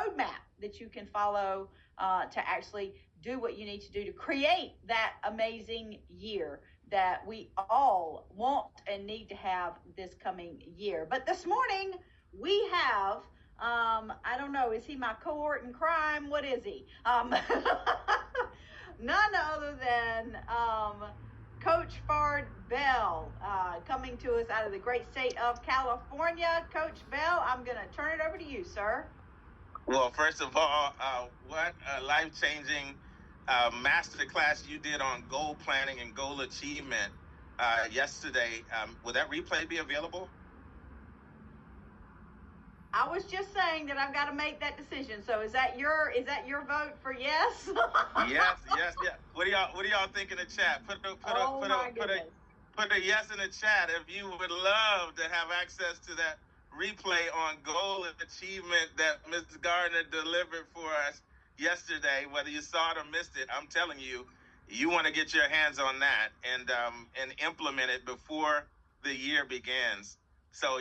roadmap that you can follow to actually do what you need to do to create that amazing year that we all want and need to have this coming year. But this morning we have, I don't know, is he my cohort in crime? What is he? None other than Coach Fard Bell, coming to us out of the great state of California. Coach Bell, I'm going to turn it over to you, sir. Well, first of all, what a life-changing masterclass you did on goal planning and goal achievement yesterday. Will that replay be available? I was just saying that I've got to make that decision. So is that your vote for yes? Yes. What do y'all think in the chat? Put a yes in the chat if you would love to have access to that replay on goal and achievement that Ms. Gardner delivered for us yesterday. Whether you saw it or missed it, I'm telling you, you want to get your hands on that and implement it before the year begins. So